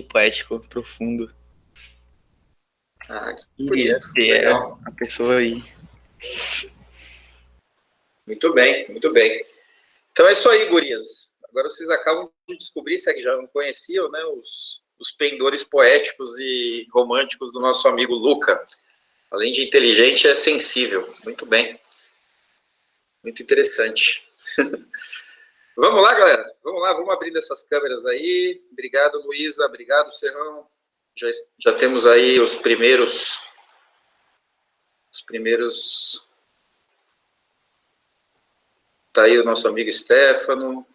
poético, profundo. Ah, que Queria bonito. ter Legal. a pessoa aí. Muito bem, muito bem. Então é isso aí, gurias. Agora vocês acabam de descobrir, se é que já não conheciam, né, os pendores poéticos e românticos do nosso amigo Luca. Além de inteligente, é sensível. Muito bem. Muito interessante. Vamos lá, galera. Vamos lá, vamos abrindo essas câmeras aí. Obrigado, Luísa. Obrigado, Serrão. Já temos aí os primeiros... Tá aí o nosso amigo Stefano.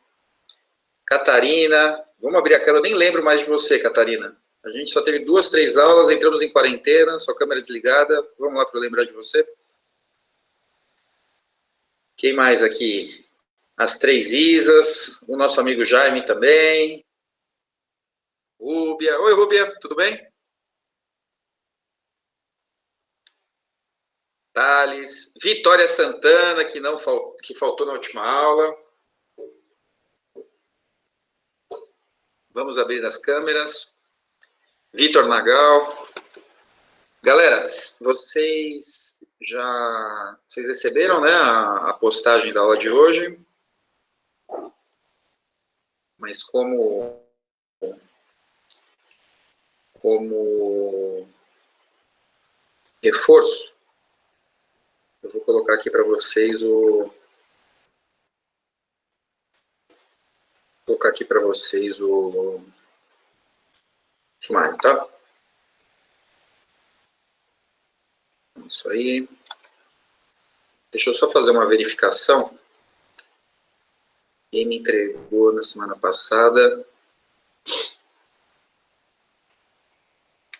Catarina. Vamos abrir a câmera. Eu nem lembro mais de você, Catarina. A gente só teve 2, 3 aulas, entramos em quarentena, sua câmera desligada. Vamos lá para eu lembrar de você. Quem mais aqui? As 3 Isas, o nosso amigo Jaime também. Rúbia. Oi, Rúbia, tudo bem? Thales. Vitória Santana, que faltou na última aula. Vamos abrir as câmeras. Vitor Nagal. Galera, vocês receberam, né, a postagem da aula de hoje? Mas como reforço, eu vou colocar aqui para vocês o sumário, tá? Isso aí. Deixa eu só fazer uma verificação. Quem me entregou na semana passada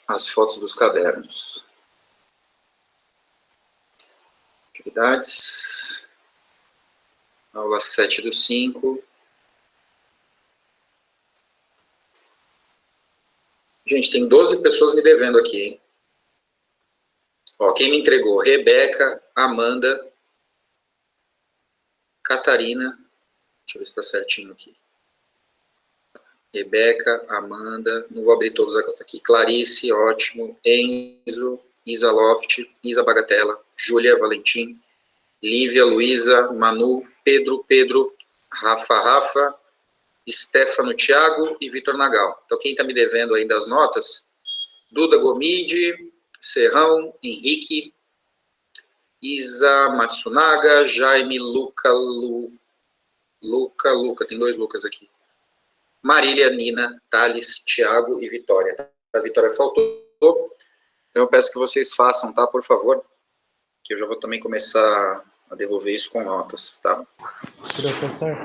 as fotos dos cadernos. Atividades. Aula 7/5. Gente, tem 12 pessoas me devendo aqui, hein? Ó, quem me entregou? Rebeca, Amanda, Catarina. Deixa eu ver se está certinho aqui. Rebeca, Amanda, não vou abrir todos aqui. Clarice, ótimo. Enzo, Isa Loft, Isa Bagatella, Júlia Valentim, Lívia, Luísa, Manu, Pedro, Rafa, Stefano, Thiago e Vitor Nagal. Então, quem está me devendo ainda as notas? Duda Gomide, Serrão, Henrique, Isa Matsunaga, Jaime, Luca, tem 2 Lucas aqui. Marília, Nina, Thales, Thiago e Vitória. A Vitória faltou. Então eu peço que vocês façam, tá, por favor? Que eu já vou também começar a devolver isso com notas, tá? Professor?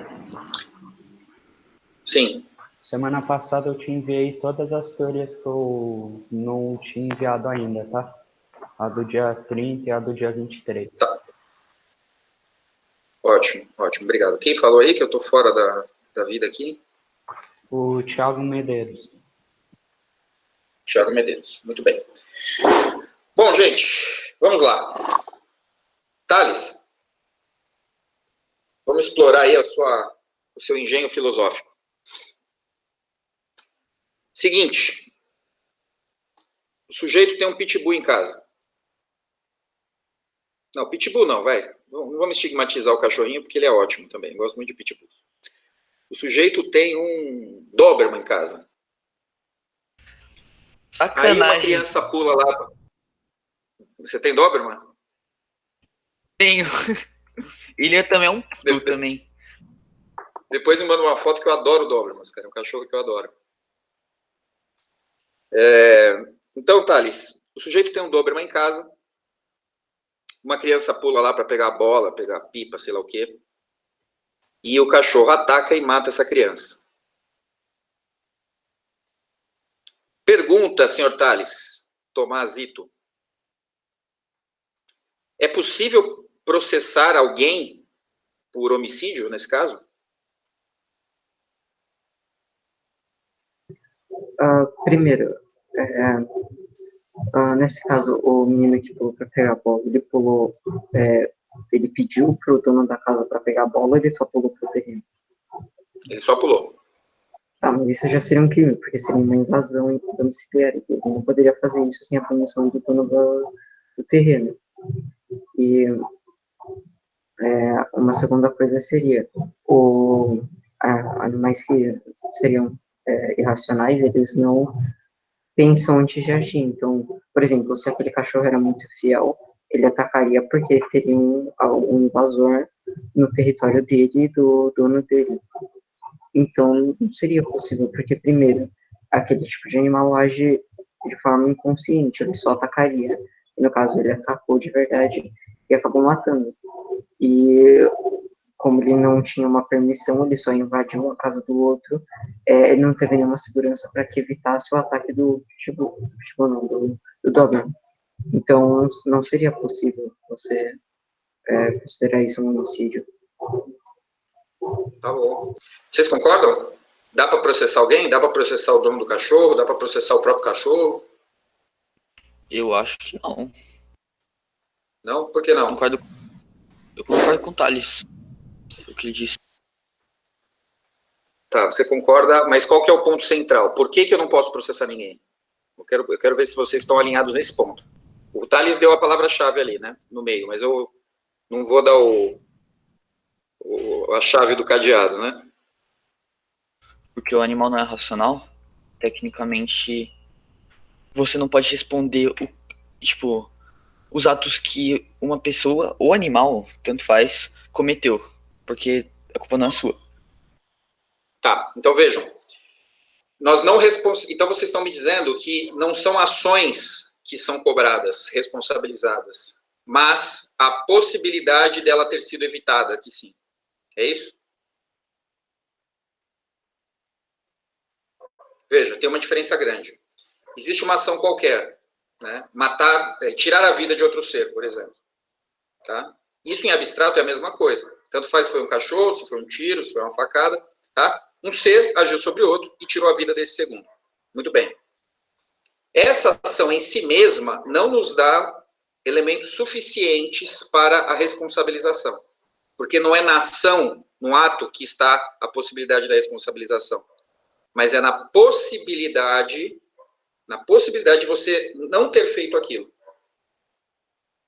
Sim. Semana passada eu te enviei todas as teorias que eu não tinha enviado ainda, tá? A do dia 30 e a do dia 23. Tá. Ótimo, obrigado. Quem falou aí que eu tô fora da vida aqui? O Thiago Medeiros. Thiago Medeiros, muito bem. Bom, gente, vamos lá. Thales, vamos explorar aí o seu engenho filosófico. Seguinte, o sujeito tem um pitbull em casa. Não, pitbull não, vai. Não vamos estigmatizar o cachorrinho, porque ele é ótimo também. Gosto muito de pitbull. O sujeito tem um Doberman em casa. Sacanagem. Aí uma criança pula lá. Você tem Doberman? Tenho. Ele também é um puto também. Depois me manda uma foto, que eu adoro Dobermans, cara. É um cachorro que eu adoro. Então, Thales, o sujeito tem um Doberman em casa. Uma criança pula lá para pegar a bola, pegar a pipa, sei lá o quê. E o cachorro ataca e mata essa criança. Pergunta, senhor Thales, Tomazito. É possível processar alguém por homicídio, nesse caso? Primeiro, nesse caso, o menino que pulou para pegar a bola, ele pediu para o dono da casa para pegar a bola, ou ele só pulou para o terreno? Ele só pulou. Tá, mas isso já seria um crime, porque seria uma invasão domiciliar. Ele não poderia fazer isso sem a permissão do dono do terreno. E uma segunda coisa seria, animais que seriam irracionais, eles não pensam antes de agir. Então, por exemplo, se aquele cachorro era muito fiel, ele atacaria porque ele teria um invasor no território dele e do dono dele. Então, não seria possível, porque, primeiro, aquele tipo de animal age de forma inconsciente, ele só atacaria. E, no caso, ele atacou de verdade e acabou matando. E, como ele não tinha uma permissão, ele só invadiu a casa do outro, ele não teve nenhuma segurança para que evitasse o ataque do Doberman. Então, não seria possível você considerar isso um homicídio. Tá bom. Vocês concordam? Dá para processar alguém? Dá para processar o dono do cachorro? Dá para processar o próprio cachorro? Eu acho que não. Não? Por que não? Eu concordo com o Thales. O que ele disse. Tá, você concorda, mas qual que é o ponto central? Por que eu não posso processar ninguém? Eu quero ver se vocês estão alinhados nesse ponto. O Thales deu a palavra-chave ali, né, no meio, mas eu não vou dar a chave do cadeado, né? Porque o animal não é racional, tecnicamente, você não pode responder os atos que uma pessoa ou animal, tanto faz, cometeu. Porque a culpa não é sua. Tá, então vejam. Então vocês estão me dizendo que não são ações que são cobradas, responsabilizadas, mas a possibilidade dela ter sido evitada, que sim. É isso? Veja, tem uma diferença grande. Existe uma ação qualquer, né? Tirar a vida de outro ser, por exemplo. Tá? Isso em abstrato é a mesma coisa. Tanto faz se foi um cachorro, se foi um tiro, se foi uma facada. Tá? Um ser agiu sobre o outro e tirou a vida desse segundo. Muito bem. Essa ação em si mesma não nos dá elementos suficientes para a responsabilização. Porque não é na ação, no ato, que está a possibilidade da responsabilização. Mas é na possibilidade de você não ter feito aquilo.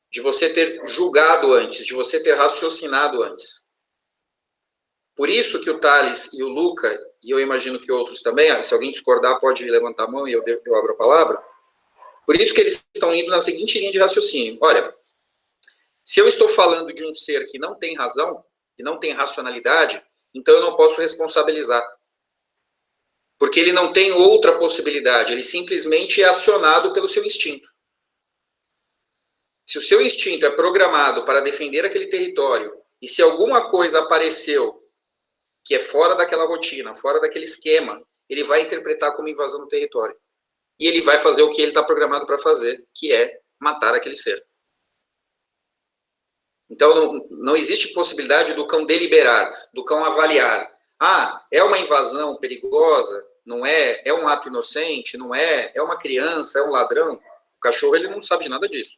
De você ter julgado antes, de você ter raciocinado antes. Por isso que o Thales e o Luca, e eu imagino que outros também, se alguém discordar pode levantar a mão e eu abro a palavra, por isso que eles estão indo na seguinte linha de raciocínio. Olha, se eu estou falando de um ser que não tem razão, que não tem racionalidade, então eu não posso responsabilizar. Porque ele não tem outra possibilidade, ele simplesmente é acionado pelo seu instinto. Se o seu instinto é programado para defender aquele território, e se alguma coisa apareceu que é fora daquela rotina, fora daquele esquema, ele vai interpretar como invasão do território. E ele vai fazer o que ele está programado para fazer, que é matar aquele ser. Então, não existe possibilidade do cão deliberar, do cão avaliar. Ah, é uma invasão perigosa? Não é? É um ato inocente? Não é? É uma criança? É um ladrão? O cachorro, ele não sabe de nada disso.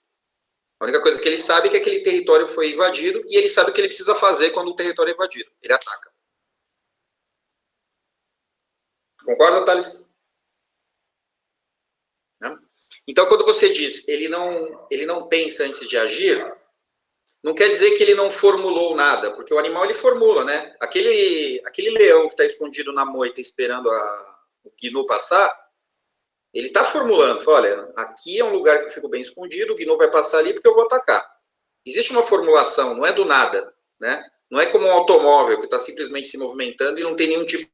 A única coisa que ele sabe é que aquele território foi invadido e ele sabe o que ele precisa fazer quando o território é invadido. Ele ataca. Concorda, Thales? Então, quando você diz ele não pensa antes de agir, não quer dizer que ele não formulou nada, porque o animal ele formula, né? Aquele leão que está escondido na moita esperando o gnu passar, ele está formulando, fala, olha, aqui é um lugar que eu fico bem escondido, o gnu vai passar ali porque eu vou atacar. Existe uma formulação, não é do nada, né? Não é como um automóvel que está simplesmente se movimentando e não tem nenhum tipo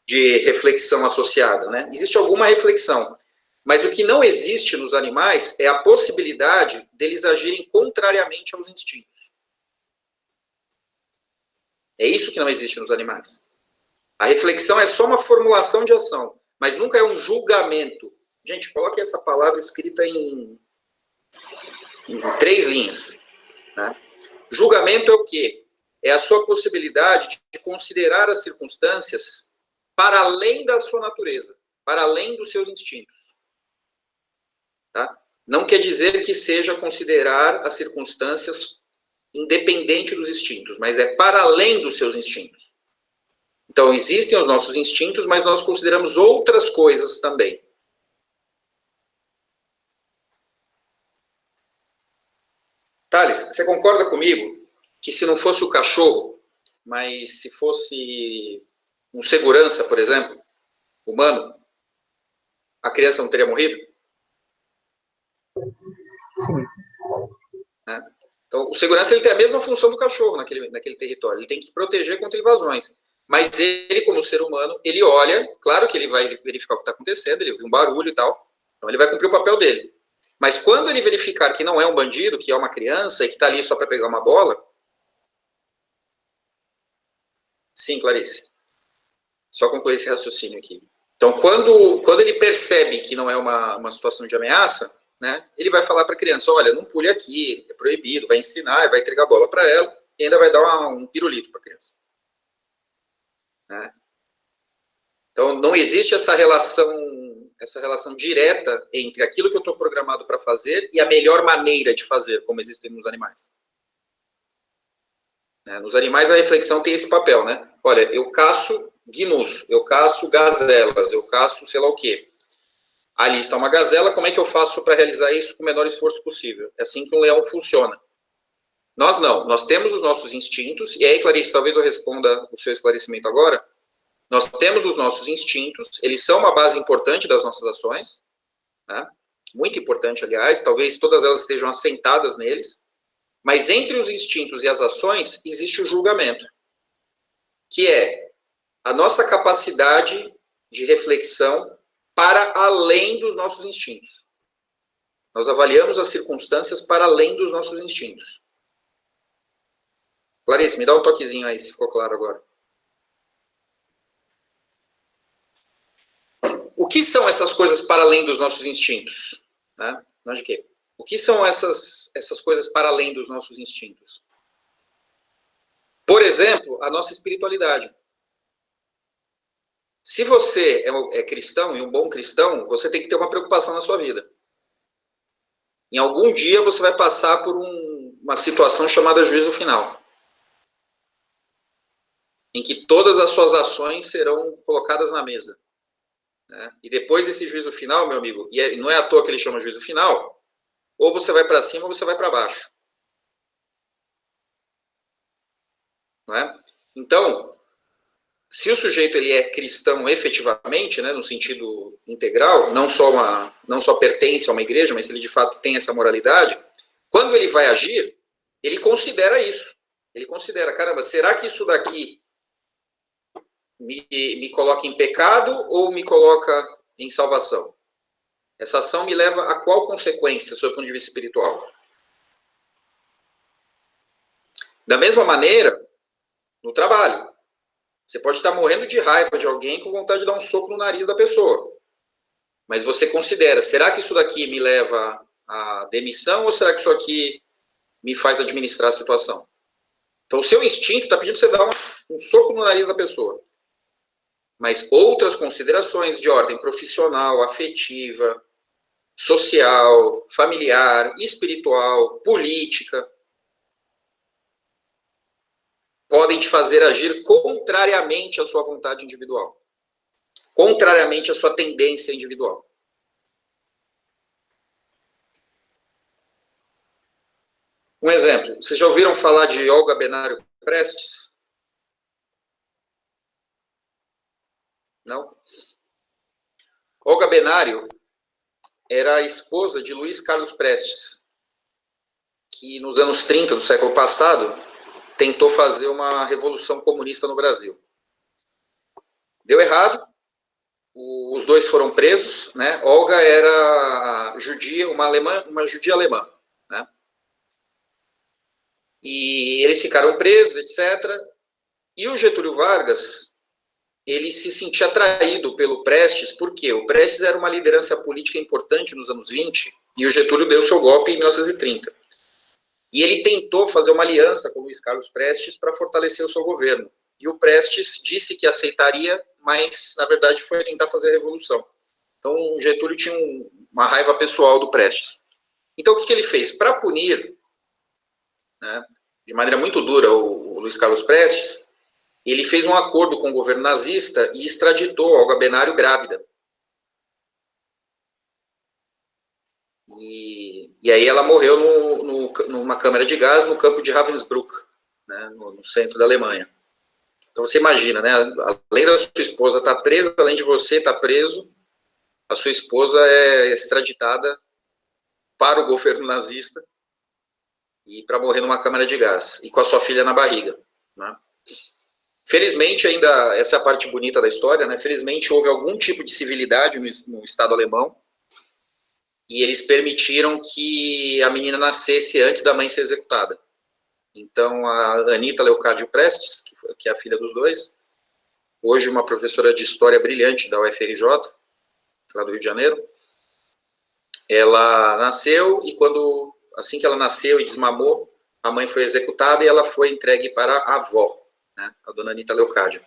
de reflexão associada, né? Existe alguma reflexão, mas o que não existe nos animais é a possibilidade deles agirem contrariamente aos instintos. É isso que não existe nos animais. A reflexão é só uma formulação de ação, mas nunca é um julgamento. Gente, coloque essa palavra escrita em 3 linhas. Né? Julgamento é o quê? É a sua possibilidade de considerar as circunstâncias para além da sua natureza, para além dos seus instintos. Tá? Não quer dizer que seja considerar as circunstâncias independente dos instintos, mas é para além dos seus instintos. Então, existem os nossos instintos, mas nós consideramos outras coisas também. Thales, você concorda comigo que se não fosse o cachorro, mas se fosse um segurança, por exemplo, humano, a criança não teria morrido? Sim. Né? Então, o segurança ele tem a mesma função do cachorro naquele território. Ele tem que proteger contra invasões. Mas ele, como ser humano, ele olha, claro que ele vai verificar o que está acontecendo, ele ouviu um barulho e tal, então ele vai cumprir o papel dele. Mas quando ele verificar que não é um bandido, que é uma criança e que está ali só para pegar uma bola... Sim, Clarice. Só concluir esse raciocínio aqui. Então, quando ele percebe que não é uma situação de ameaça, né, ele vai falar para a criança, olha, não pule aqui, é proibido, vai ensinar, vai entregar a bola para ela, e ainda vai dar um pirulito para a criança. Né? Então, não existe essa relação direta entre aquilo que eu estou programado para fazer e a melhor maneira de fazer, como existem nos animais. Né? Nos animais, a reflexão tem esse papel, né? Olha, eu caço gnus, eu caço gazelas, eu caço sei lá o quê. Ali está uma gazela, como é que eu faço para realizar isso com o menor esforço possível? É assim que um leão funciona. Nós não, nós temos os nossos instintos, e aí, Clarice, talvez eu responda o seu esclarecimento agora. Nós temos os nossos instintos, eles são uma base importante das nossas ações, né? Muito importante, aliás, talvez todas elas estejam assentadas neles, mas entre os instintos e as ações existe o julgamento, que é a nossa capacidade de reflexão para além dos nossos instintos. Nós avaliamos as circunstâncias para além dos nossos instintos. Clarice, me dá um toquezinho aí, se ficou claro agora. O que são essas coisas para além dos nossos instintos? Né? Não de quê? O que são essas coisas para além dos nossos instintos? Por exemplo, a nossa espiritualidade. Se você é cristão e um bom cristão, você tem que ter uma preocupação na sua vida. Em algum dia você vai passar por uma situação chamada juízo final, em que todas as suas ações serão colocadas na mesa. Né? E depois desse juízo final, meu amigo, e não é à toa que ele chama juízo final, ou você vai para cima ou você vai para baixo. Não é? Então, se o sujeito ele é cristão efetivamente, né, no sentido integral, não só pertence a uma igreja, mas se ele de fato tem essa moralidade, quando ele vai agir, ele considera isso. Ele considera, caramba, será que isso daqui me coloca em pecado ou me coloca em salvação? Essa ação me leva a qual consequência, sob o ponto de vista espiritual? Da mesma maneira, no trabalho. Você pode estar morrendo de raiva de alguém com vontade de dar um soco no nariz da pessoa. Mas você considera, será que isso daqui me leva à demissão ou será que isso aqui me faz administrar a situação? Então, o seu instinto está pedindo para você dar um soco no nariz da pessoa. Mas outras considerações de ordem profissional, afetiva, social, familiar, espiritual, política, podem te fazer agir contrariamente à sua vontade individual. Contrariamente à sua tendência individual. Um exemplo. Vocês já ouviram falar de Olga Benário Prestes? Não? Olga Benário era a esposa de Luiz Carlos Prestes, que nos anos 30 do século passado tentou fazer uma revolução comunista no Brasil. Deu errado, os dois foram presos, né? Olga era judia, uma judia alemã, né? E eles ficaram presos, etc. E o Getúlio Vargas, ele se sentia atraído pelo Prestes, porque o Prestes era uma liderança política importante nos anos 20, e o Getúlio deu seu golpe em 1930. E ele tentou fazer uma aliança com o Luiz Carlos Prestes para fortalecer o seu governo. E o Prestes disse que aceitaria, mas, na verdade, foi tentar fazer a revolução. Então, o Getúlio tinha uma raiva pessoal do Prestes. Então, o que ele fez? Para punir, né, de maneira muito dura, o Luiz Carlos Prestes, ele fez um acordo com o governo nazista e extraditou Olga Benário grávida. E aí ela morreu numa câmara de gás no campo de Ravensbrück, né, no centro da Alemanha. Então você imagina, né, além da sua esposa estar presa, além de você estar preso, a sua esposa é extraditada para o governo nazista e para morrer numa câmara de gás, e com a sua filha na barriga, né? Felizmente, ainda, essa é a parte bonita da história, né? Felizmente houve algum tipo de civilidade no Estado alemão, e eles permitiram que a menina nascesse antes da mãe ser executada. Então, a Anita Leocádio Prestes, que é a filha dos dois, hoje uma professora de história brilhante da UFRJ, lá do Rio de Janeiro, ela nasceu e assim que ela nasceu e desmamou, a mãe foi executada e ela foi entregue para a avó, né, a dona Anita Leocádio.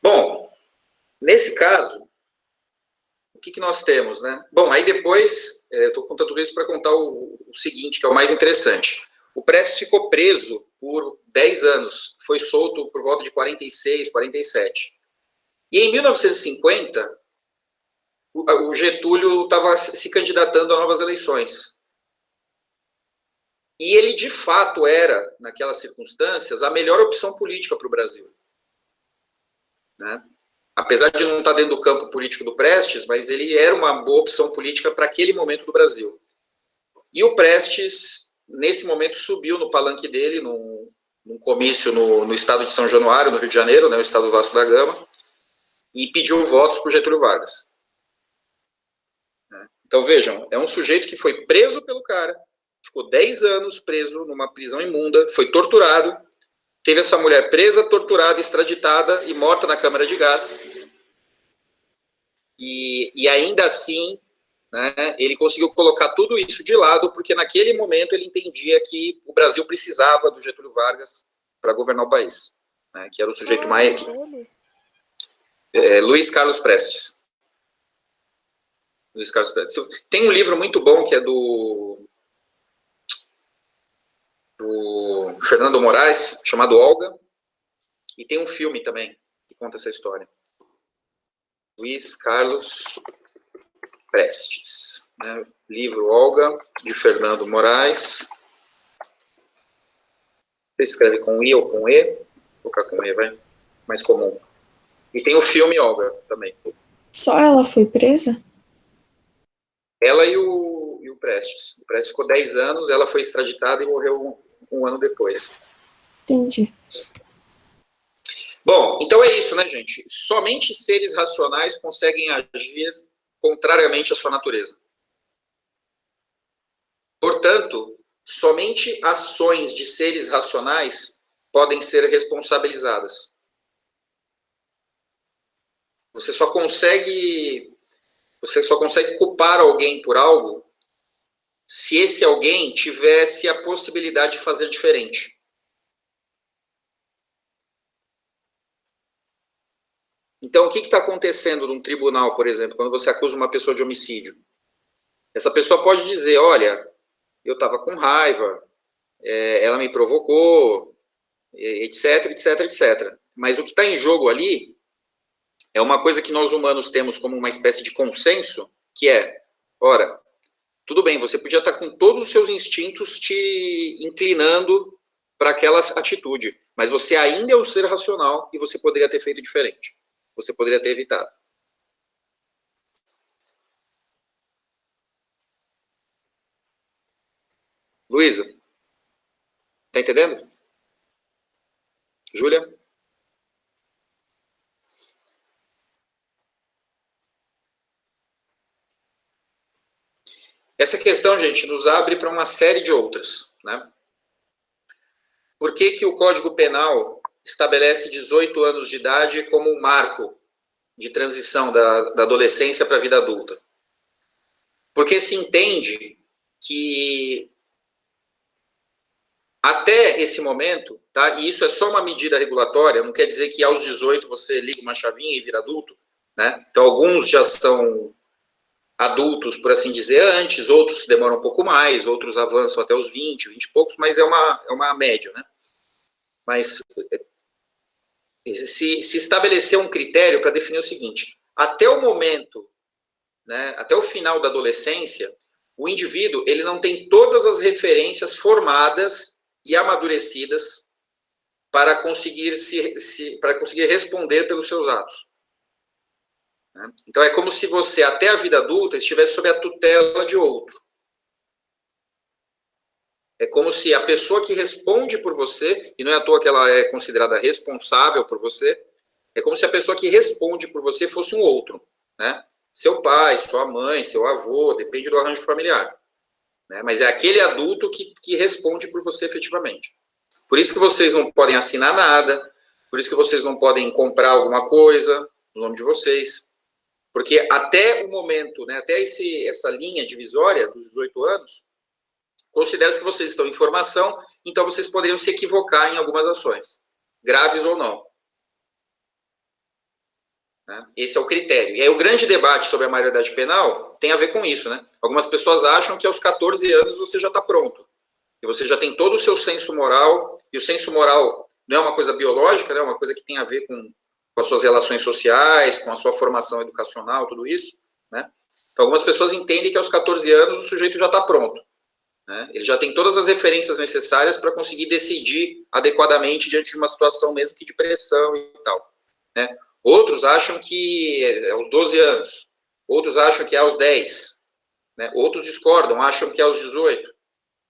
Bom, nesse caso, o que nós temos, né? Bom, aí depois, eu estou contando tudo isso para contar o seguinte, que é o mais interessante. O Prestes ficou preso por 10 anos, foi solto por volta de 46, 47. E em 1950, o Getúlio estava se candidatando a novas eleições. E ele, de fato, era, naquelas circunstâncias, a melhor opção política para o Brasil, né? Apesar de não estar dentro do campo político do Prestes, mas ele era uma boa opção política para aquele momento do Brasil. E o Prestes, nesse momento, subiu no palanque dele, num comício no estado de São Januário, no Rio de Janeiro, né, o estado do Vasco da Gama, e pediu votos para o Getúlio Vargas. Então, vejam, é um sujeito que foi preso pelo cara, ficou 10 anos preso numa prisão imunda, foi torturado, teve essa mulher presa, torturada, extraditada e morta na câmara de gás. E ainda assim, né, ele conseguiu colocar tudo isso de lado, porque naquele momento ele entendia que o Brasil precisava do Getúlio Vargas para governar o país, né, que era o sujeito mais... Luiz Carlos Prestes. Luiz Carlos Prestes. Tem um livro muito bom que é do Fernando Moraes, chamado Olga, e tem um filme também que conta essa história. Luiz Carlos Prestes, né? Livro Olga, de Fernando Moraes. Você escreve com I ou com E? Vou colocar com E, vai, mais comum. E tem o filme Olga também. Só ela foi presa? Ela e o Prestes. O Prestes ficou 10 anos, ela foi extraditada e morreu um ano depois. Entendi. Bom, então é isso, né, gente? Somente seres racionais conseguem agir contrariamente à sua natureza. Portanto, somente ações de seres racionais podem ser responsabilizadas. Você só consegue culpar alguém por algo se esse alguém tivesse a possibilidade de fazer diferente. Então, o que está acontecendo num tribunal, por exemplo, quando você acusa uma pessoa de homicídio? Essa pessoa pode dizer, olha, eu estava com raiva, ela me provocou, etc, etc, etc. Mas o que está em jogo ali é uma coisa que nós humanos temos como uma espécie de consenso, que é, ora, tudo bem, você podia estar com todos os seus instintos te inclinando para aquela atitude, mas você ainda é um ser racional e você poderia ter feito diferente. Você poderia ter evitado. Luísa, tá entendendo? Júlia? Essa questão, gente, nos abre para uma série de outras, né? Por que o Código Penal estabelece 18 anos de idade como um marco de transição da adolescência para a vida adulta? Porque se entende que até esse momento, tá? E isso é só uma medida regulatória, não quer dizer que aos 18 você liga uma chavinha e vira adulto, né? Então alguns já são adultos, por assim dizer, antes, outros demoram um pouco mais, outros avançam até os 20 e poucos, mas é uma média, né? Mas se estabeleceu um critério para definir o seguinte: até o momento, né, até o final da adolescência, o indivíduo ele não tem todas as referências formadas e amadurecidas para conseguir para conseguir responder pelos seus atos. Então é como se você até a vida adulta estivesse sob a tutela de outro. É como se a pessoa que responde por você, e não é à toa que ela é considerada responsável por você, é como se a pessoa que responde por você fosse um outro, né? Seu pai, sua mãe, seu avô, depende do arranjo familiar. Né? Mas é aquele adulto que responde por você efetivamente. Por isso que vocês não podem assinar nada, por isso que vocês não podem comprar alguma coisa no nome de vocês, porque até o momento, né, até essa linha divisória dos 18 anos, considera-se que vocês estão em formação, então vocês poderiam se equivocar em algumas ações, graves ou não. Né? Esse é o critério. E aí o grande debate sobre a maioridade penal tem a ver com isso, né? Algumas pessoas acham que aos 14 anos você já está pronto. E você já tem todo o seu senso moral, e o senso moral não é uma coisa biológica, né? É uma coisa que tem a ver com as suas relações sociais, com a sua formação educacional, tudo isso, né? Então algumas pessoas entendem que aos 14 anos o sujeito já está pronto. Né? Ele já tem todas as referências necessárias para conseguir decidir adequadamente diante de uma situação mesmo que de pressão e tal. Né? Outros acham que é aos 12 anos, outros acham que é aos 10, né? Outros discordam, acham que é aos 18.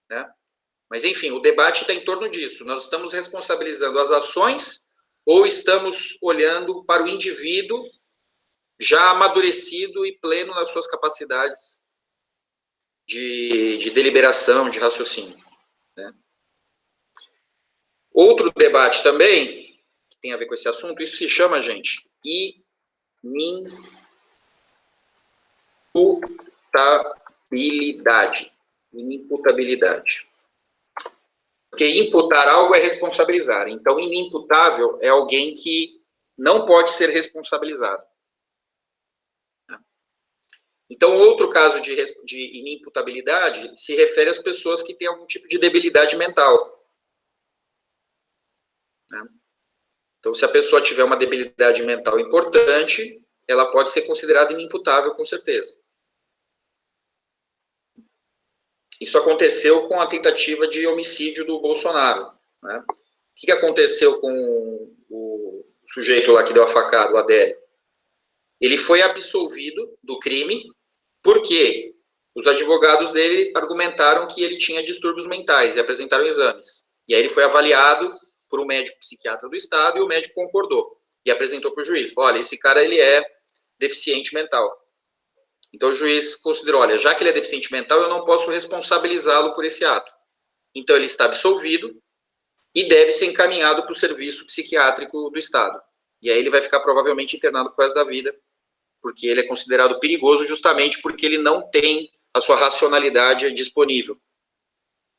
Né? Mas, enfim, o debate está em torno disso. Nós estamos responsabilizando as ações ou estamos olhando para o indivíduo já amadurecido e pleno nas suas capacidades de deliberação, de raciocínio. Né? Outro debate também, que tem a ver com esse assunto, isso se chama, gente, inimputabilidade. Inimputabilidade. Porque imputar algo é responsabilizar. Então, inimputável é alguém que não pode ser responsabilizado. Então, outro caso de inimputabilidade se refere às pessoas que têm algum tipo de debilidade mental. Né? Então, se a pessoa tiver uma debilidade mental importante, ela pode ser considerada inimputável, com certeza. Isso aconteceu com a tentativa de homicídio do Bolsonaro. Né? O que aconteceu com o sujeito lá que deu a facada, o Adélio? Ele foi absolvido do crime porque os advogados dele argumentaram que ele tinha distúrbios mentais e apresentaram exames. E aí ele foi avaliado por um médico psiquiatra do estado e o médico concordou. E apresentou para o juiz, falou, olha, esse cara ele é deficiente mental. Então o juiz considerou, olha, já que ele é deficiente mental, eu não posso responsabilizá-lo por esse ato. Então ele está absolvido e deve ser encaminhado para o serviço psiquiátrico do estado. E aí ele vai ficar provavelmente internado por resto da vida, porque ele é considerado perigoso justamente porque ele não tem a sua racionalidade disponível.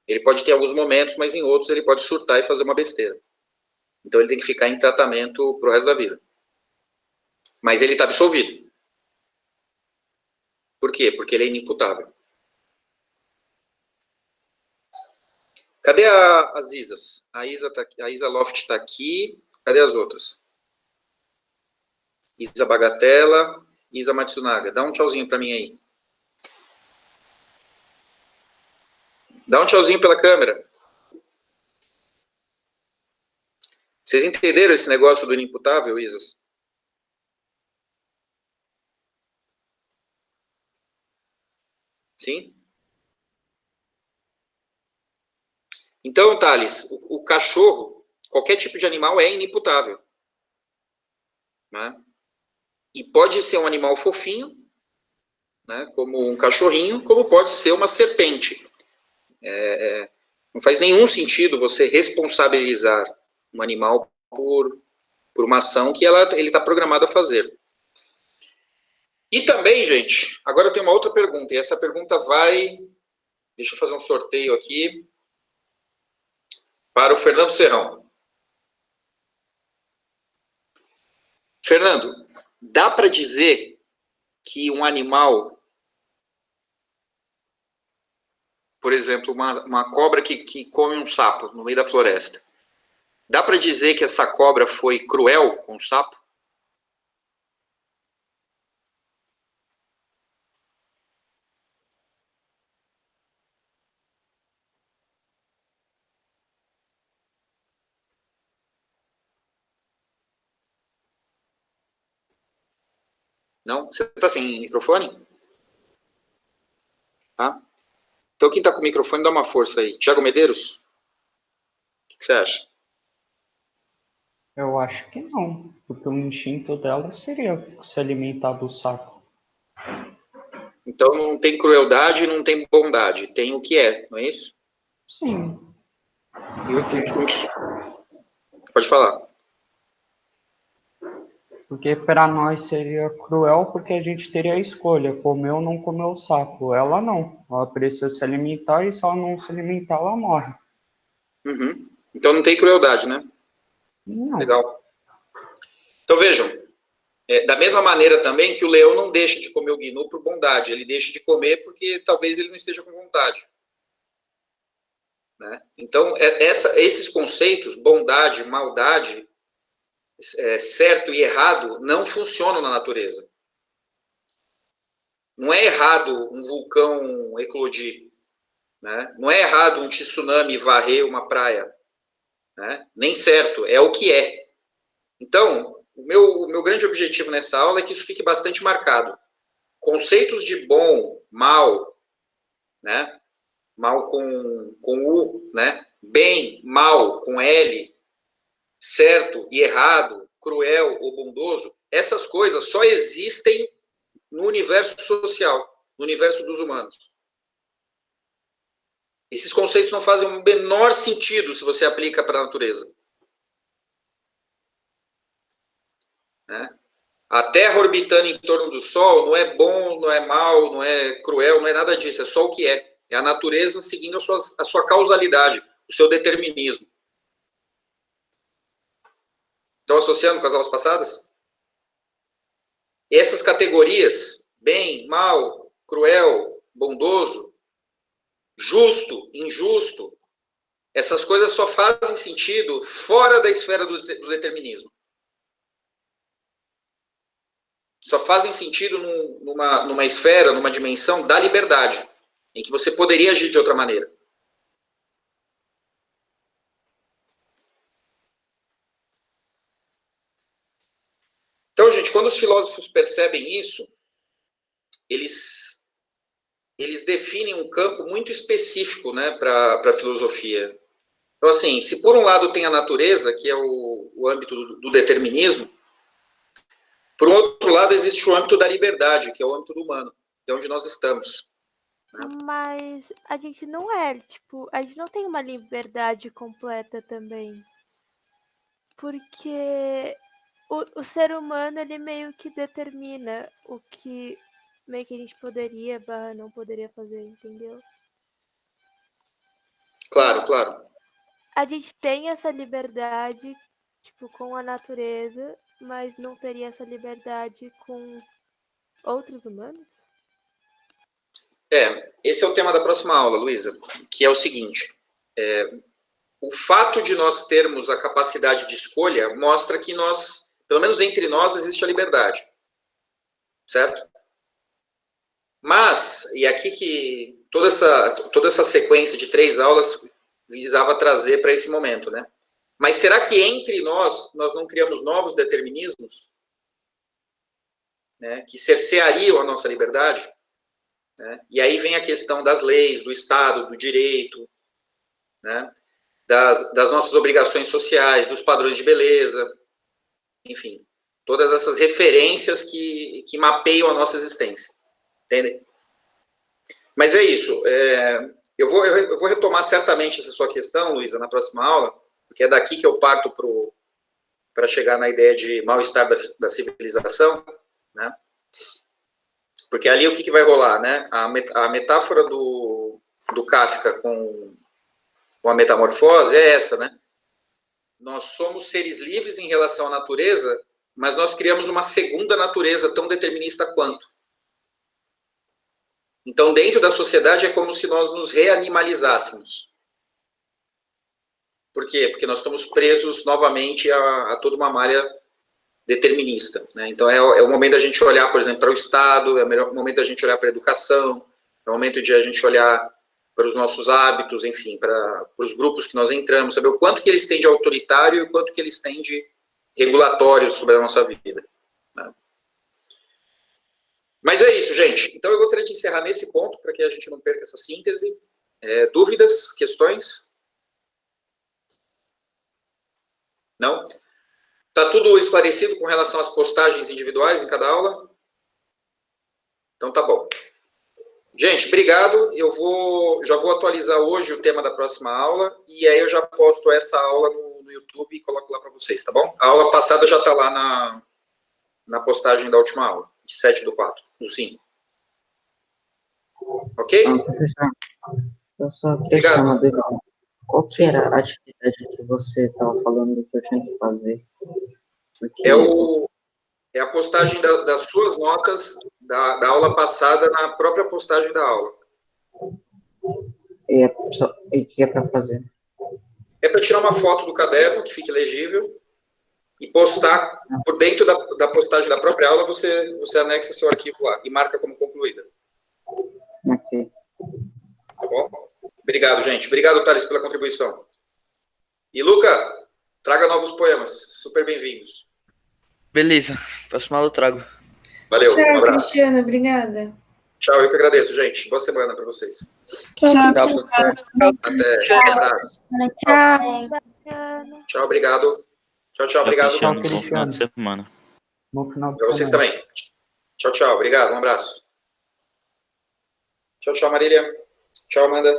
Ele pode ter alguns momentos, mas em outros ele pode surtar e fazer uma besteira. Então ele tem que ficar em tratamento pro resto da vida. Mas ele está absolvido. Por quê? Porque ele é inimputável. Cadê as Isas? A Isa Loft está aqui. Cadê as outras? Isa Bagatella, Isa Matsunaga. Dá um tchauzinho para mim aí. Dá um tchauzinho pela câmera. Vocês entenderam esse negócio do inimputável, Isas? Sim? Então, Thales, o cachorro, qualquer tipo de animal é inimputável. Né? E pode ser um animal fofinho, né, como um cachorrinho, como pode ser uma serpente. Não faz nenhum sentido você responsabilizar um animal por uma ação que ele está programado a fazer. E também, gente, agora eu tenho uma outra pergunta, e essa pergunta vai... Deixa eu fazer um sorteio aqui para o Fernando Serrão. Fernando, dá para dizer que um animal, por exemplo, uma cobra que come um sapo no meio da floresta, Dá para dizer que essa cobra foi cruel com o sapo? Não? Você está sem microfone? Tá? Então quem está com o microfone, dá uma força aí. Tiago Medeiros? O que você acha? Eu acho que não, porque o instinto dela seria se alimentar do sapo. Então não tem crueldade, não tem bondade. Tem o que é, não é isso? Sim, Pode falar. porque para nós seria cruel porque a gente teria a escolha, comer ou não comer o sapo. Ela não, ela precisa se alimentar e se ela não se alimentar, ela morre. Uhum. Então não tem crueldade, né? Não. Legal. Então vejam, da mesma maneira também que o leão não deixa de comer o gnu por bondade, ele deixa de comer porque talvez ele não esteja com vontade. Né? Então, esses conceitos, bondade, maldade, certo e errado, não funcionam na natureza. Não é errado um vulcão eclodir. Né? Não é errado um tsunami varrer uma praia. Né? Nem certo, é o que é. Então, o meu grande objetivo nessa aula é que isso fique bastante marcado. Conceitos de bom, mal, né? Mal com U, né? Bem, mal com L, certo e errado, cruel ou bondoso, essas coisas só existem no universo social, no universo dos humanos. Esses conceitos não fazem o menor sentido se você aplica para a natureza. Né? A Terra orbitando em torno do Sol não é bom, não é mal, não é cruel, não é nada disso, é só o que é. É a natureza seguindo a sua causalidade, o seu determinismo. Estão associando com as aulas passadas? E essas categorias, bem, mal, cruel, bondoso, justo, injusto, essas coisas só fazem sentido fora da esfera do determinismo. Só fazem sentido numa esfera, numa dimensão da liberdade, em que você poderia agir de outra maneira. Então, gente, quando os filósofos percebem isso, eles definem um campo muito específico, né, para a filosofia. Então, assim, se por um lado tem a natureza, que é o âmbito do determinismo, por outro lado existe o âmbito da liberdade, que é o âmbito do humano, que é onde nós estamos. Mas a gente não é, tipo, a gente não tem uma liberdade completa também. Porque o ser humano, ele meio que determina o que meio que a gente poderia, não poderia fazer, entendeu? Claro, claro. A gente tem essa liberdade, tipo, com a natureza, mas não teria essa liberdade com outros humanos? Esse é o tema da próxima aula, Luísa, que é o seguinte. O fato de nós termos a capacidade de escolha mostra que nós, pelo menos entre nós, existe a liberdade. Certo? Mas, e aqui que toda essa sequência de 3 aulas visava trazer para esse momento, né? Mas será que entre nós não criamos novos determinismos, né, que cerceariam a nossa liberdade? Né? E aí vem a questão das leis, do Estado, do direito, né, das nossas obrigações sociais, dos padrões de beleza, enfim, todas essas referências que mapeiam a nossa existência. Entende? Mas é isso. Eu vou retomar certamente essa sua questão, Luísa, na próxima aula, porque é daqui que eu parto para chegar na ideia de mal-estar da civilização, né? Porque ali o que vai rolar, né? A metáfora do Kafka com a metamorfose é essa, né? Nós somos seres livres em relação à natureza, mas nós criamos uma segunda natureza tão determinista quanto. Então, dentro da sociedade, é como se nós nos reanimalizássemos. Por quê? Porque nós estamos presos novamente a toda uma malha determinista, né? Então é o momento da gente olhar, por exemplo, para o Estado, é o momento da gente olhar para a educação, é o momento de a gente olhar para os nossos hábitos, enfim, para os grupos que nós entramos, saber o quanto que eles têm de autoritário e o quanto que eles têm de regulatório sobre a nossa vida, né? Mas é isso, gente. Então eu gostaria de encerrar nesse ponto, para que a gente não perca essa síntese. Dúvidas, questões? Não? Está tudo esclarecido com relação às postagens individuais em cada aula? Então tá bom. Gente, obrigado. Eu já vou atualizar hoje o tema da próxima aula, e aí eu já posto essa aula no YouTube e coloco lá para vocês, tá bom? A aula passada já está lá na postagem da última aula, de 7/4, do 5. Ok? Professor, eu só queria tirar uma dúvida. Qual que era a atividade que você estava falando que eu tinha que fazer? Porque... É a postagem das suas notas da aula passada na própria postagem da aula. E o que é para fazer? É para tirar uma foto do caderno, que fique legível, e postar por dentro da postagem da própria aula, você anexa seu arquivo lá e marca como concluída. Ok. Tá bom? Obrigado, gente. Obrigado, Thales, pela contribuição. E, Luca, traga novos poemas. Super bem-vindos. Beleza, próxima aula eu trago. Valeu, um Tchau, abraço. Cristiana, obrigada. Tchau, eu que agradeço, gente. Boa semana para vocês. Tchau, Tchau, Cristiana. professor. Até. Tchau. Um abraço. Bacana. Tchau, obrigado. Tchau, obrigado. Cristiano. Bom final de semana. No final de Para vocês semana. também. Tchau, obrigado. Um abraço. Tchau, Marília. Tchau, Amanda.